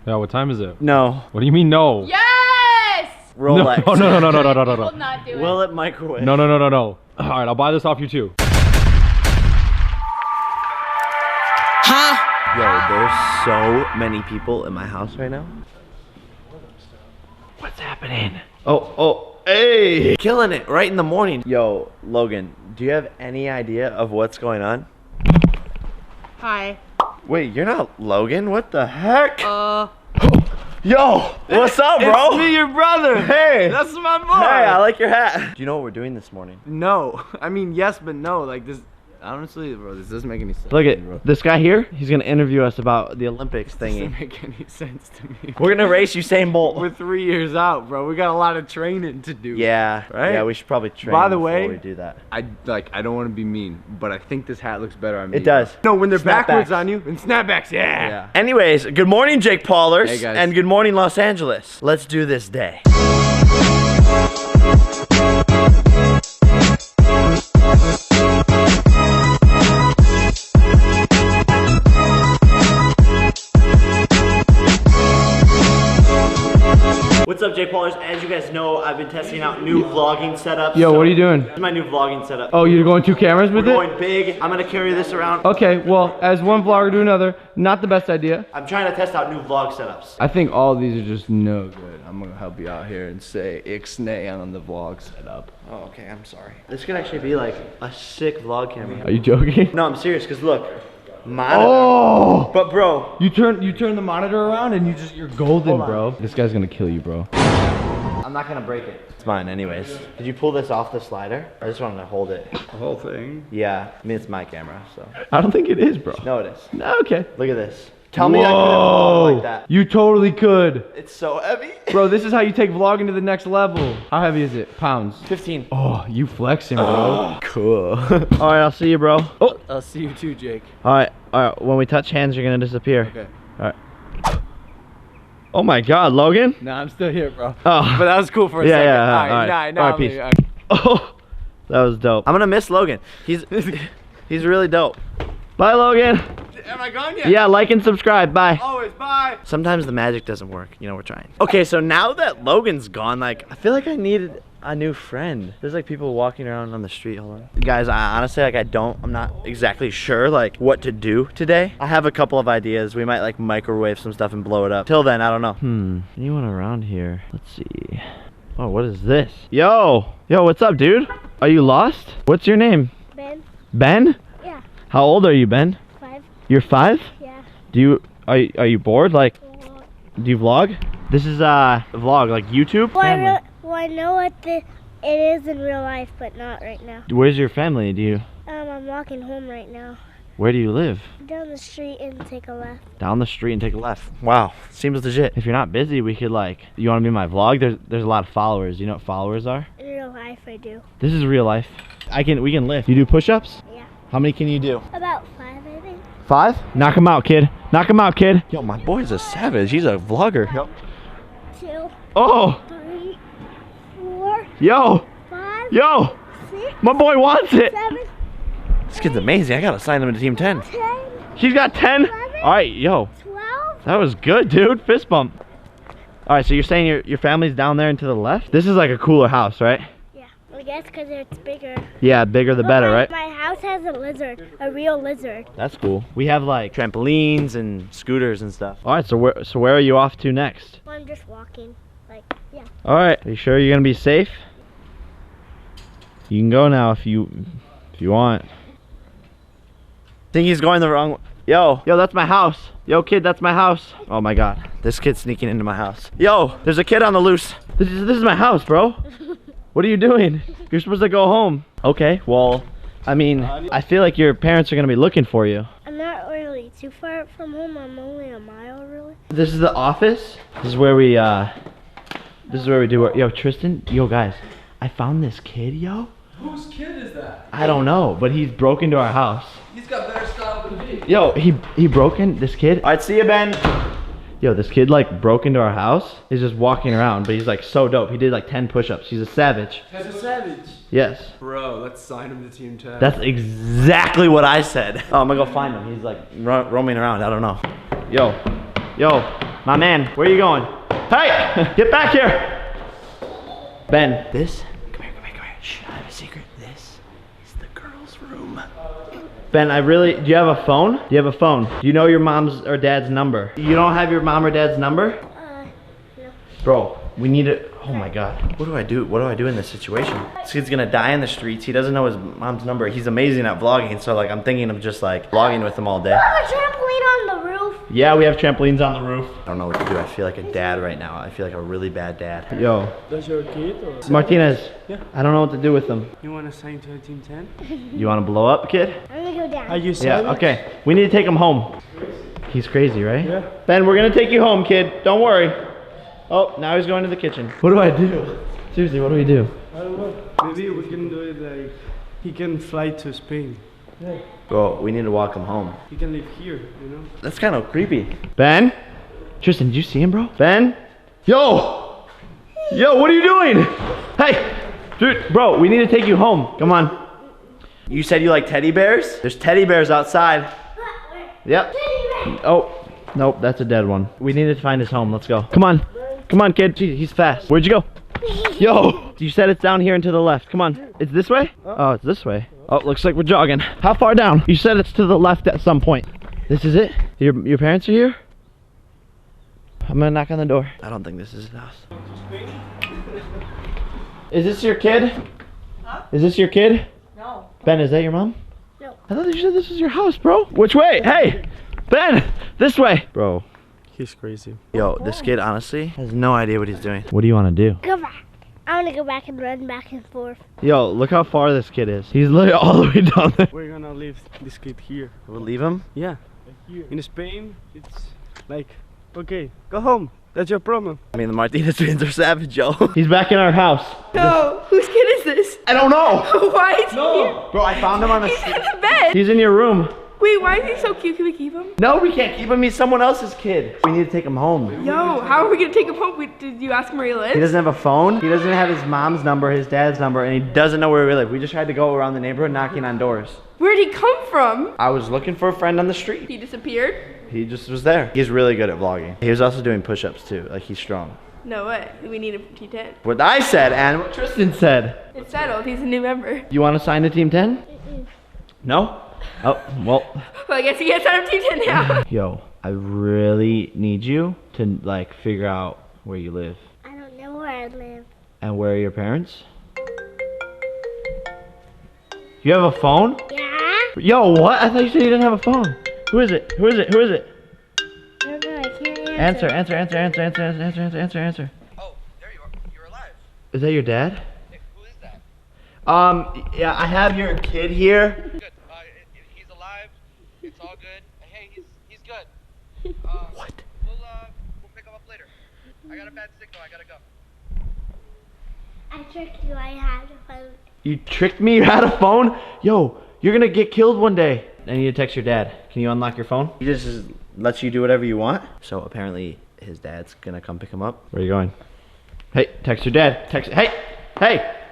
Yeah, what time is it? No. What do you mean no? Yes! Rolex. No. You will not do it. Will it microwave? No. All right, I'll buy this off you too. Yo, there's so many people in my house right now. What's happening? Oh, hey! Killing it right in the morning. Yo, Logan, do you have any idea of what's going on? Hi. Wait, you're not Logan? What the heck? Yo, what's up, bro? It's me, your brother. Hey! That's my boy. Hey, I like your hat. Do you know what we're doing this morning? No, I mean yes, but no. Like this, honestly, bro, this doesn't make any sense. Look bro. at this guy here. He's gonna interview us about the Olympics Doesn't thingy. make any sense to me. We're gonna race Usain Bolt. We're 3 years out, bro. We got a lot of training to do. Yeah, Right? Yeah, we should probably train By the before way, we do that. I don't want to be mean, but I think this hat looks better on me. It does. No, when they're Snapbacks. backwards on you, and snapbacks, yeah. Anyways, good morning, Jake Paulers. Hey, guys. And good morning, Los Angeles. Let's do this day. What's up, Jake Paulers? As you guys know, I've been testing out new vlogging setups. Yo, what are you doing? This is my new vlogging setup. Oh, you're going 2 cameras with We're it? going big. I'm gonna carry this around. Okay, well, as one vlogger do another, not the best idea. I'm trying to test out new vlog setups. I think all of these are just no good. Good. I'm gonna help you out here and say ixnay on the vlog setup. Oh, okay, I'm sorry. This could actually be like a sick vlog camera. Are you joking? No, I'm serious, cause look, monitor. Oh! But bro, You turn the monitor around and you're golden, Hold on. bro. This guy's gonna kill you, bro. I'm not gonna break it. It's mine anyways. Did you pull this off the slider? I just wanted to hold it. The whole thing. Yeah, I mean it's my camera, so. I don't think it is, bro. No, it is. No, okay. Look at this. Tell me I couldn't vlog like that. You totally could. It's so heavy. Bro, this is how you take vlogging to the next level. How heavy is it? Pounds. 15. Oh, you flexing, bro. Cool. All right, I'll see you, bro. Oh. I'll see you too, Jake. All right. When we touch hands, you're gonna disappear. Okay. All right. Oh my God, Logan. No, I'm still here, bro. Oh. But that was cool for a Yeah, second. yeah, All all right. right, All right, peace. Oh, that was dope. I'm gonna miss Logan. He's really dope. Bye, Logan. Am I gone yet? Yeah, like and subscribe. Bye. Always, bye. Sometimes the magic doesn't work. You know, we're trying. Okay, so now that Logan's gone, like, I feel like I needed a new friend. There's like people walking around on the street. Hold on. Guys, I honestly, like, I'm not exactly sure, like, what to do today. I have a couple of ideas. We might, like, microwave some stuff and blow it up. Till then, I don't know. Anyone around here? Let's see. Oh, what is this? Yo, what's up, dude? Are you lost? What's your name? Ben? Ben? Yeah. How old are you, Ben? 5? You're 5? Yeah. Are you bored? Like, do you vlog? This is a vlog, like YouTube? Family. Well, I know what it is in real life, but not right now. Where's your family? I'm walking home right now. Where do you live? Down the street and take a left. Down the street and take a left. Wow, seems legit. If you're not busy, we could you wanna be in my vlog? There's a lot of followers. You know what followers are? In real life, I do. This is real life. We can lift. You do push-ups? Yeah. How many can you do? About 5, I think. 5? Knock him out, kid. Knock him out, kid. Yo, my boy's a savage. He's a vlogger. Yep. 2, Oh, 3, 4, yo, 5, yo. 6, My boy wants it. 7, This kid's amazing. I gotta sign him to Team 10. 10, She's got 10. All right, yo. 12. That was good, dude. Fist bump. All right, so you're saying your family's down there and to the left? This is like a cooler house, right? Yeah. I guess because it's bigger. Yeah, bigger the better, right? My house has a lizard, a real lizard. That's cool. We have like trampolines and scooters and stuff. All right, so where are you off to next? Well, I'm just walking. Like, yeah. All right, are you sure you're gonna be safe? You can go now if you want. Think he's going the wrong way. Yo, that's my house. Yo, kid, that's my house. Oh my God, this kid's sneaking into my house. Yo, there's a kid on the loose. This is my house, bro. What are you doing? You're supposed to go home. Okay, well, I mean, I feel like your parents are gonna be looking for you. I'm not really too far from home. I'm only a mile, really. This is the office. This is where we do our, yo, Tristan, yo, guys, I found this kid, yo. Whose kid is that? I don't know, but he's broke into our house. He's got better style than me. Yo, he broke in, this kid. All right, see you, Ben. Yo, this kid like broke into our house. He's just walking around, but he's like so dope. He did like 10 push-ups. He's a savage. He's a savage. Yes. Bro, let's sign him to Team 10. That's exactly what I said. Oh, I'm gonna go find him. He's like roaming around. I don't know. Yo, Yo, my man, where you going? Hey, get back here. Ben, this, come here. Shh, I have a secret. This is the girls' room. Ben, do you have a phone? Do you have a phone? Do you know your mom's or dad's number? You don't have your mom or dad's number? No. Bro, we need to, oh my God. What do I do? What do I do in this situation? This kid's gonna die in the streets. He doesn't know his mom's number. He's amazing at vlogging, so like I'm thinking of just like vlogging with him all day. Oh, a trampoline on the roof. Yeah, we have trampolines on the roof. I don't know what to do. I feel like a dad right now. I feel like a really bad dad. Yo. That's your kid or? Martinez. Yeah. I don't know what to do with them. You want to sign to a Team 10? You want to blow up, kid? I'm gonna go down. Are you Yeah, serious? okay. We need to take him home. He's crazy, right? Yeah. Ben, we're gonna take you home, kid. Don't worry. Oh, now he's going to the kitchen. What do I do? Seriously, what do we do? I don't know. Maybe we can do it like he can fly to Spain. Yeah. Bro, we need to walk him home. He can live here, you know? That's kind of creepy. Ben? Tristan, did you see him, bro? Ben? Yo! Yo, what are you doing? Hey! Dude, bro, we need to take you home. Come on. You said you like teddy bears? There's teddy bears outside. Yep. Oh, nope, that's a dead one. We need to find his home. Let's go. Come on. Come on, kid. Gee, he's fast. Where'd you go? Yo! You said it's down here and to the left. Come on. It's this way? Oh, it's this way. Oh, looks like we're jogging. How far down? You said it's to the left at some point. This is it? Your parents are here? I'm gonna knock on the door. I don't think this is his house. Is this your kid? Huh? Is this your kid? No. Ben, is that your mom? No. I thought you said this was your house, bro. Which way? Hey! Ben! This way! Bro. He's crazy. Yo, this kid honestly has no idea what he's doing. What do you want to do? Go back. I want to go back and run back and forth. Yo, look how far this kid is. He's literally all the way down there. We're gonna leave this kid here. We'll leave him? Yeah. In Spain, it's like, okay, go home. That's your problem. I mean, the Martinez twins are savage, yo. He's back in our house. No. Whose kid is this? I don't know. Why is he here? Bro, I found him on the He's street. in the bed. He's in your room. Wait, why is he so cute? Can we keep him? No, we can't keep him. He's someone else's kid. We need to take him home. Yo, how are we gonna take him home? Did you ask him where he He lives? doesn't have a phone. He doesn't have his mom's number, his dad's number, and he doesn't know where we live. We just tried to go around the neighborhood knocking on doors. Where'd he come from? I was looking for a friend on the street. He disappeared? He just was there. He's really good at vlogging. He was also doing push-ups too. Like, he's strong. No way. We need a T10. What I said and what Tristan said. It's settled. He's a new member. You want to sign to Team 10? No? Oh, well. Well, I guess he gets out of T10 now. Yo, I really need you to, like, figure out where you live. I don't know where I live. And where are your parents? You have a phone? Yeah? Yo, what? I thought you said you didn't have a phone. Who is it? Who is it? Who is it? I don't know. I can't answer. Answer. Oh, there you are. You're alive. Is that your dad? Hey, who is that? Yeah, I have your kid here. Good. He's alive. It's all good. Hey, he's good. What? We'll pick him up later. I got a bad signal. I gotta go. I tricked you. I had a phone. You tricked me? You had a phone? Yo, you're gonna get killed one day. I need to text your dad. Can you unlock your phone? He just lets you do whatever you want. So apparently his dad's gonna come pick him up. Where are you going? Hey, text your dad. Hey!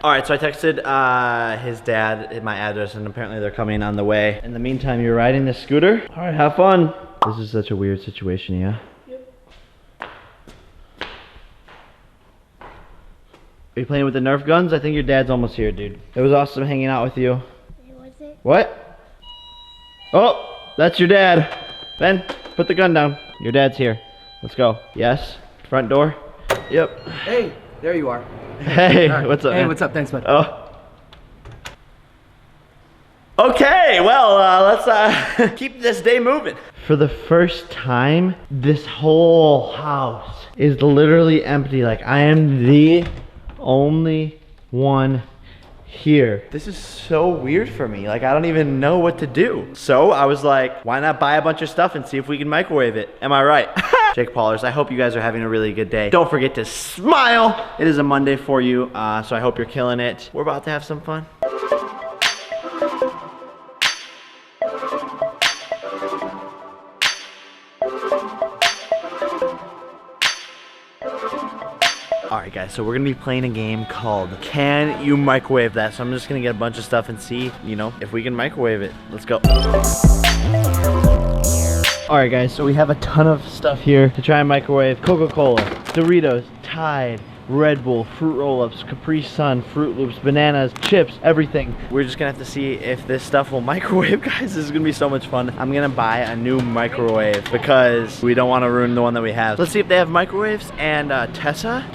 All right, so I texted his dad my address, and apparently they're coming on the way. In the meantime, you're riding the scooter? All right, have fun. This is such a weird situation, yeah? Yep. Are you playing with the Nerf guns? I think your dad's almost here, dude. It was awesome hanging out with you. Was it? What? Oh, that's your dad. Ben, put the gun down. Your dad's here. Let's go. Yes. Front door. Yep. Hey, there you are. Hey, All right. what's up, Hey, man? what's up? Thanks, bud. Oh. Okay, well, let's keep this day moving. For the first time, this whole house is literally empty. Like, I am the only one here. This is so weird for me. Like, I don't even know what to do. So I was like, why not buy a bunch of stuff and see if we can microwave it? Am I right? Jake Paulers, I hope you guys are having a really good day. Don't forget to smile. It is a Monday for you, so I hope you're killing it. We're about to have some fun. Alright guys, so we're gonna be playing a game called Can You Microwave That? So I'm just gonna get a bunch of stuff and see, you know, if we can microwave it. Let's go. All right, guys, so we have a ton of stuff here to try and microwave. Coca-Cola, Doritos, Tide, Red Bull, Fruit Roll-Ups, Capri Sun, Fruit Loops, bananas, chips, everything. We're just gonna have to see if this stuff will microwave, guys. This is gonna be so much fun. I'm gonna buy a new microwave because we don't want to ruin the one that we have. Let's see if they have microwaves. And Tessa?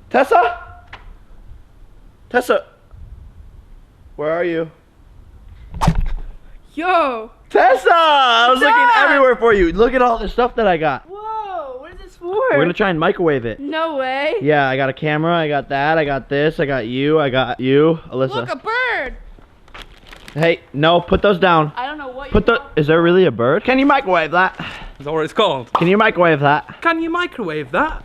Tessa? Where are you? Yo. Tessa! I was looking Stop! everywhere for you. Look at all the stuff that I got. Whoa, what is this for? We're gonna try and microwave it. No way. Yeah, I got a camera, I got that, I got this, I got you, Alyssa. Look, a bird. Hey, no, put those down. I don't know what Put the, is there really a bird? Can you microwave that? Is that what it's called? Can you microwave that? Can you microwave that?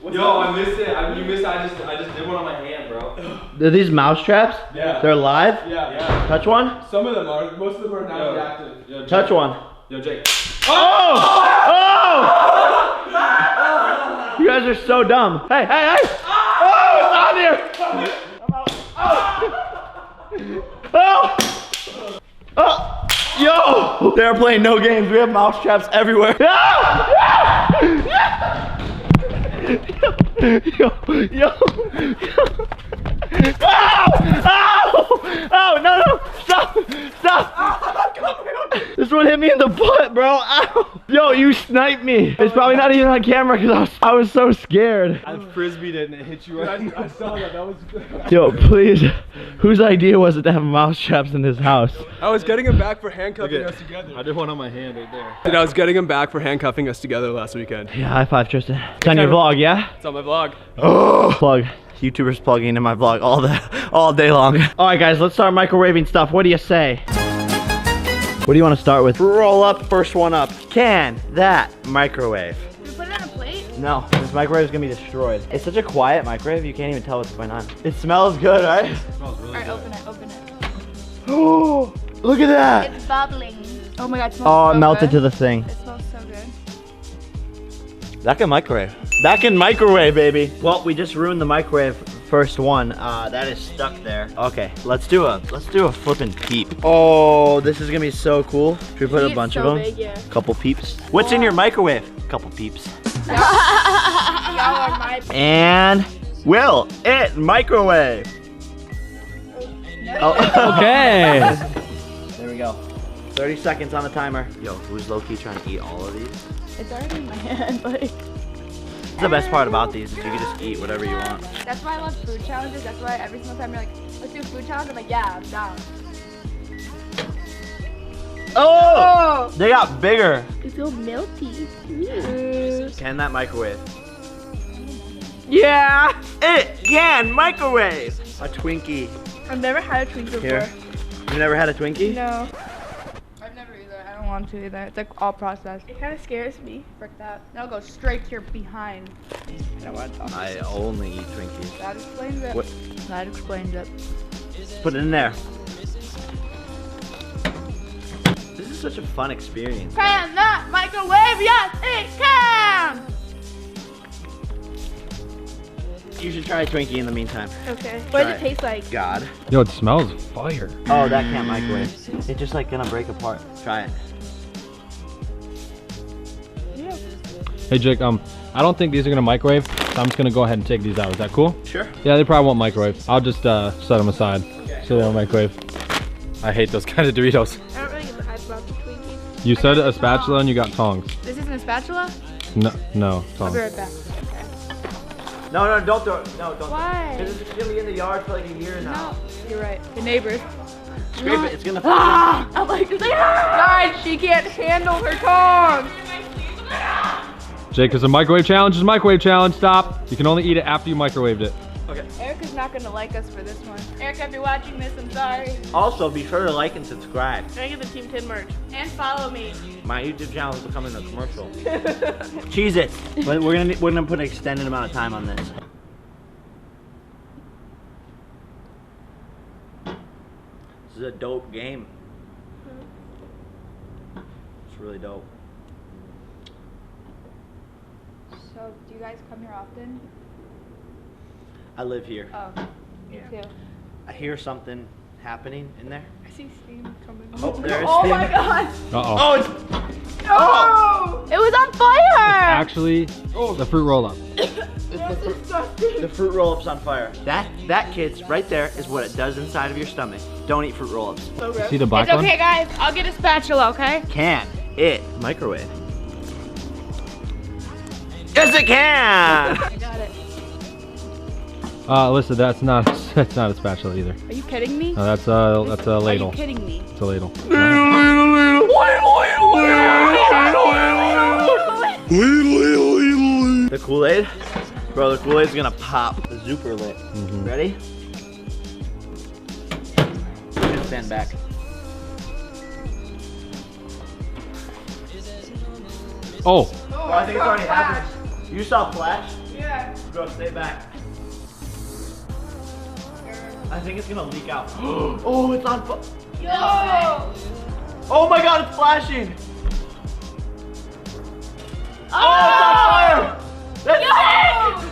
Yo, I missed it. You missed it. I just did one on my hand, bro. Are these mouse traps? Yeah. They're live? Yeah. Touch one? Some of them are. Most of them are not active. Yo, Touch one. Yo, Jake. Oh! You guys are so dumb. Hey! Oh, it's on here! Oh! Yo! They're playing no games. We have mouse traps everywhere. Yo! Oh, no! Stop! This one hit me in the butt, bro. Ow! Yo, you sniped me. It's probably not even on camera because I was so scared. I frisbeed it and it hit you right. I saw that. That was. Yo, please. Whose idea was it to have mouse traps in this house? I was getting him back for handcuffing us together. I did one on my hand right there. Dude, I was getting him back for handcuffing us together last weekend. Yeah, high five, Tristan. It's on your vlog, yeah? It's on my vlog. Oh, plug. YouTubers plugging into my vlog all day long. All right, guys, let's start microwaving stuff. What do you say? What do you want to start with? Roll up, first one up. Can that microwave? Can we put it on a plate? No, this microwave is gonna be destroyed. It's such a quiet microwave, you can't even tell what's going on. It smells good, right? Alright, open it. Oh, look at that. It's bubbling. Oh my god, it smells Oh, so it melted good. to the thing. It smells so good. That can microwave. That can microwave, baby. Well, we just ruined the microwave first one. That is stuck there. Okay, let's do a flippin' peep. Oh, this is gonna be so cool. Should we put a It's bunch so of them? big, yeah. Couple peeps. What's in your microwave? Couple peeps. Y'all are my. And will it microwave? Oh, Okay. there we go. 30 seconds on the timer. Yo, who's low-key trying to eat all of these? It's already in my hand, like. That's the best part about these is you can just eat whatever you want. That's why I love food challenges. That's why every single time you're like, let's do a food challenge, I'm like, yeah, I'm down. Oh! They got bigger. They feel melty. Can that microwave? Yeah. It can microwave. A Twinkie. I've never had a Twinkie before. Here. You've never had a Twinkie? No. I've never either. I don't want to either. It's like all processed. It kind of scares me. Frick that. That'll go straight to your behind. I don't want to talk. I only eat Twinkies. That explains it. What? That explains it. Put it in there. This is such a fun experience. Can that microwave? Yes, it can! You should try a Twinkie in the meantime. Okay. What does Try it taste like? God. Yo, it smells fire. Oh, that can't microwave. It's just like gonna break apart. Try it. Yeah. Hey, Jake, I don't think these are gonna microwave, so I'm just gonna go ahead and take these out. Is that cool? Sure. Yeah, they probably won't microwave. I'll just set them aside so they don't microwave. I hate those kind of Doritos. I don't really get the hype about the Twinkies. You said a spatula and you got tongs. This isn't a spatula? No, I'll tongs. be right back. No, don't throw it. No, don't. Why? Because it's gonna be in the yard for like a year now. No. You're right. The neighbors. Scrape it. It's gonna. Ah! I'm like, guys, she can't handle her tongs. Jake, it's a microwave challenge. It's a microwave challenge. Stop. You can only eat it after you microwaved it. Erica's not gonna like us for this one. Erica, if you're watching this, I'm sorry. Also, be sure to like and subscribe. Can I get the Team 10 merch? And follow me. My YouTube channel is becoming a commercial. Cheese it. But we're gonna put an extended amount of time on this. This is a dope game. It's really dope. So, do you guys come here often? I live here. Oh, me too. I hear something happening in there? I see steam coming. Oh, there is Oh steam. my god! Uh-oh. Oh, it's Oh! It was on fire! Actually, the fruit roll-up. That's disgusting. the fruit roll-up's on fire. That kids, right there is what it does inside of your stomach. Don't eat fruit roll-ups. So gross. See the black It's one? okay, guys. I'll get a spatula, okay? Can it microwave? Yes, it can. I got it. Alyssa, that's not a spatula either. Are you kidding me? No, that's a Are ladle. you kidding me? It's a ladle. The Kool-Aid, bro. The Kool-Aid's gonna pop. The Zuper lit. Ready? Just stand back. Oh, Oh, I think it's already happened. You saw flash? Yeah. Bro, stay back. I think it's gonna leak out. Oh, it's on fire. Yo! Oh my god, it's flashing. Oh, it's on fire. That's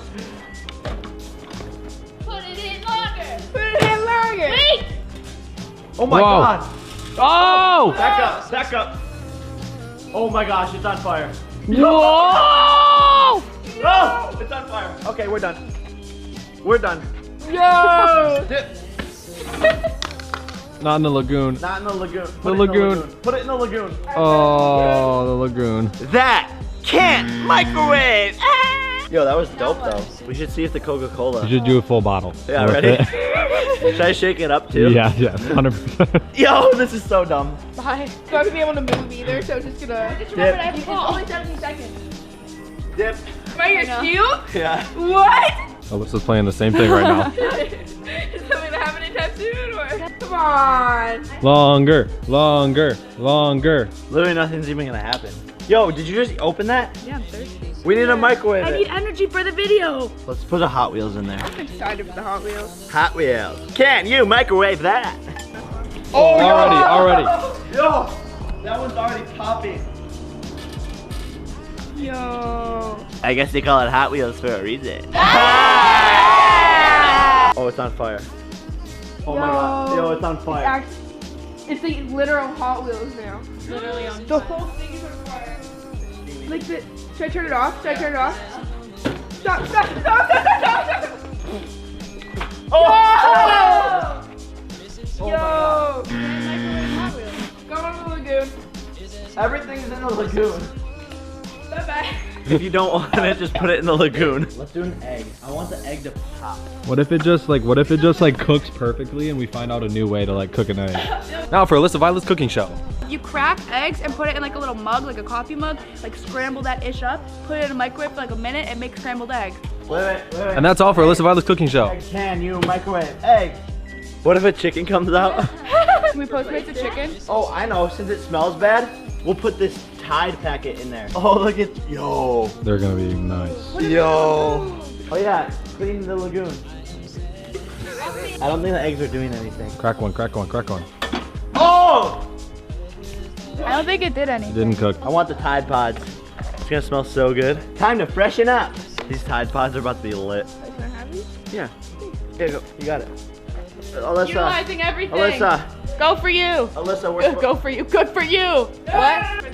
Put it in longer. Put it in longer. Wait. Oh my Whoa. god. oh! Back up, back up. Oh my gosh, it's on fire. Whoa! Oh, it's on fire. Okay, we're done. We're done. Yo! Not in the lagoon. Not in the lagoon. The Put it in lagoon. Put it in the lagoon. Oh, the lagoon. That can't microwave. Yo, that was dope though. We should see if the Coca-Cola. You should do a full bottle. Yeah, Worth ready? it. Should I shake it up too? Yeah, 100%. Yo, this is so dumb. Bye. I'm not gonna be able to move either, so just gonna. Just remember, it's only 17 seconds. Dip. Am I your shield? Yeah. What? Alyssa's playing the same thing right now. Is something gonna happen anytime soon, or? Come on. Longer, longer, longer. Literally nothing's even gonna happen. Yo, did you just open that? Yeah, I'm thirsty. We need a microwave. I need energy for the video. Let's put a Hot Wheels in there. I'm excited for the Hot Wheels. Hot Wheels. Can you microwave that? Oh, already. Yo, that one's already popping. Yo. I guess they call it Hot Wheels for a reason. Oh, it's on fire. Oh my god. Yo, it's on fire. It's the literal Hot Wheels now. Literally on the whole thing is on fire. Like the. Should I turn it off? Should I turn it off? Stop! Stop! Stop! Stop! Stop! Stop! Oh! Yo! Go in the lagoon. Everything's in the lagoon. Bye bye. If you don't want it, just put it in the lagoon. Let's do an egg. I want the egg to pop. What if it just cooks perfectly and we find out a new way to like cook an egg? Now for Alyssa Violet's cooking show. You crack eggs and put it in like a little mug, like a coffee mug, like scramble that ish up, put it in a microwave for like a minute and make scrambled eggs. Wait. And that's all for Alyssa Violet's cooking show. Can you microwave egg? What if a chicken comes out? Can we Postmate the chicken? Oh, I know. Since it smells bad, we'll put this Tide packet in there. Oh, look at, yo. They're gonna be nice. Yo. Oh yeah, clean the lagoon. I don't think the eggs are doing anything. Crack one, crack one, crack one. Oh! I don't think it did any. It didn't cook. I want the Tide Pods. It's gonna smell so good. Time to freshen up. These Tide Pods are about to be lit. Can I have these? Yeah. Here you go. You got it. Alyssa. Utilizing everything. Alyssa. Go for you. Alyssa, we're, Go for you. Good for you. What?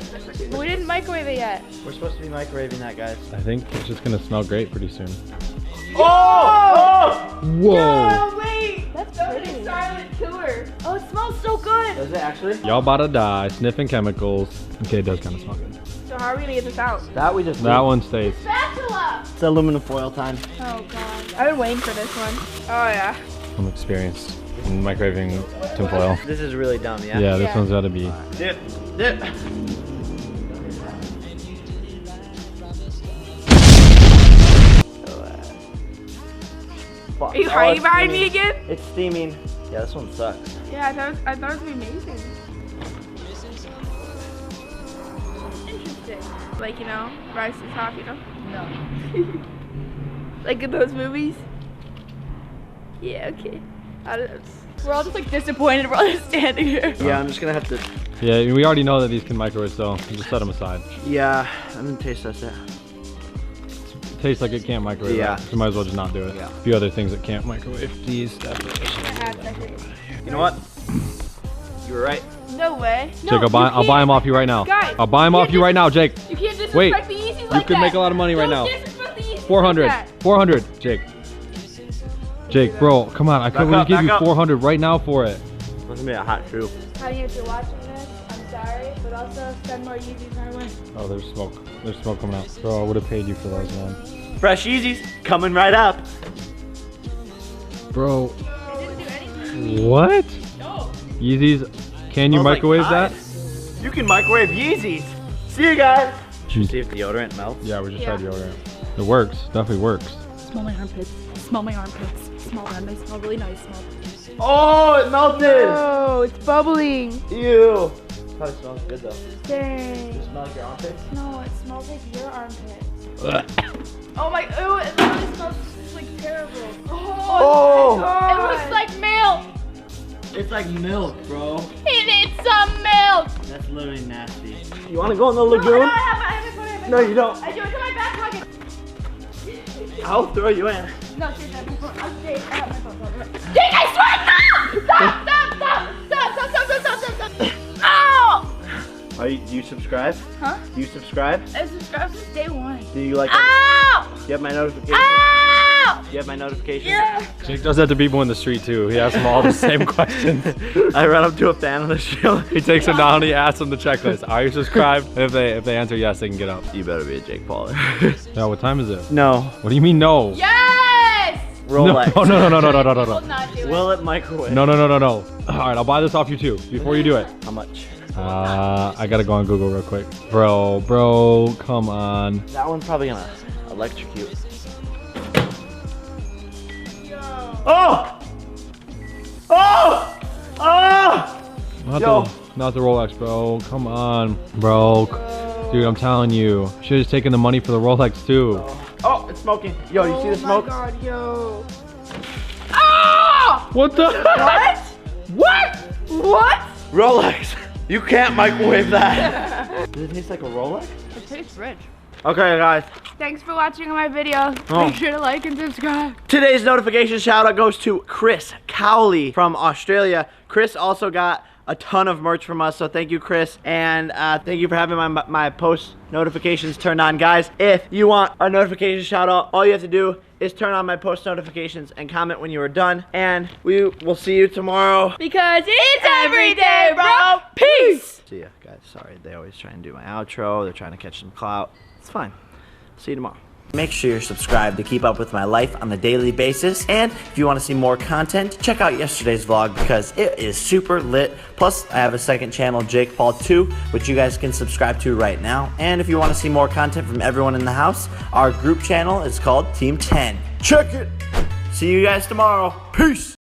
But we didn't microwave it yet. we're supposed to be microwaving that, guys. I think it's just gonna smell great pretty soon. Oh! Whoa! Oh wait, that's pretty. Silent killer. Oh, it smells so good. Does it actually? Y'all about to die, sniffing chemicals. Okay, it does kind of smell good. So how are we gonna get this out? That we just That one stays. Spatula. It's aluminum foil time. Oh god. I've been waiting for this one. Oh yeah. I'm experienced in microwaving tinfoil. This is really dumb, yeah? Yeah, this Yeah. one's gotta be. Dip. Dip. Are you hiding behind me again? It's steaming. Yeah, this one sucks. Yeah, I thought it would be amazing. Interesting. Like, you know, rise to the top, you know? No. Like in those movies? Yeah, okay. I don't know. We're all just like disappointed we're all just standing here. Yeah, I'm just gonna have to. Yeah, we already know that these can microwave, so just set them aside. Yeah, I'm gonna taste test it. It tastes like it can't microwave. Yeah. Right? So might as well just not do it. Yeah. A few other things that can't microwave. These definitely. I have seconds. You know what? You were right. No way. Jake, I'll buy him off you right now. Guys, I'll buy him off you right now, Jake. You can't disrespect Wait, the Yeezys you like can that. make a lot of money right Don't now. disrespect the Yeezys 400, like that. 400, Jake. Jake, bro, come on. I could Back up, give you back up. 400 right now for it. That's gonna be a hot shoe. Honey, if you're watching this, I'm sorry, but also send more Yeezys my way. Oh, there's smoke. There's smoke coming out. Bro, I would have paid you for those, man. Fresh Yeezys coming right up. Bro, I didn't do anything. what? No. Yeezys, can you Smells like microwave that? Tide. You can microwave Yeezys. See you guys. Should we see if deodorant melts? Yeah, we just Yeah. tried deodorant. It works. Definitely works. Smell my armpits. Smell my armpits. Smell them. They smell really nice. Smell. Oh, it melted. Oh, it's bubbling. Ew. Probably smells good though. Dang. Does it smell like your armpits? No, it smells like your armpits. Oh my, ew, it literally smells like terrible. Oh. It looks like milk. It's like milk, bro. He needs some milk. That's literally nasty. You want to go in the No, lagoon? I have my phone. No, you don't. I do it in my back pocket. I'll throw you in. No, seriously, I have my phone. I'm safe. I have my phone. Jake, I swear, stop! Stop! Ow! Do you subscribe? Huh? Do you subscribe? I subscribed since day one. Do you like it? Ow! Do you have my notification? Ow! Do you have my notification? Yeah. Jake does that to people in the street too. He asks them all the same questions. I run up to a fan on the show. He takes them down. He asks them the checklist. Are you subscribed? And if they answer yes, they can get up. You better be a Jake Pauler. Yeah, what time is it? No. What do you mean no? Yes! Rolex. No, no, no, no, no, no, no, Will no. not do it. Will it microwave? No, no, no, no, no. All right, I'll buy this off you too. Before you do it. How much? I gotta go on Google real quick. Bro, come on. That one's probably gonna electrocute. Oh! Oh! Oh! Yo. Not the Rolex, bro. Come on, bro. Dude, I'm telling you. Should have taken the money for the Rolex too. Oh, it's smoking. Yo, you see the smoke? Oh my god, yo. Ah! What the? What? What? What? Rolex. You can't microwave that. Does it taste like a Rolex? It tastes rich. Okay, guys. Thanks for watching my video. Oh. Make sure to like and subscribe. Today's notification shout out goes to Chris Cowley from Australia. Chris also got a ton of merch from us, so thank you, Chris, and thank you for having my post notifications turned on. Guys, if you want a notification shout out, all you have to do is turn on my post notifications and comment when you are done, and we will see you tomorrow. Because it's every day, bro. Peace. See ya, guys. Sorry, they always try and do my outro. They're trying to catch some clout. It's fine. See you tomorrow. Make sure you're subscribed to keep up with my life on a daily basis. And if you want to see more content, check out yesterday's vlog because it is super lit. Plus, I have a second channel, Jake Paul 2, which you guys can subscribe to right now. And if you want to see more content from everyone in the house, our group channel is called Team 10. Check it! See you guys tomorrow. Peace!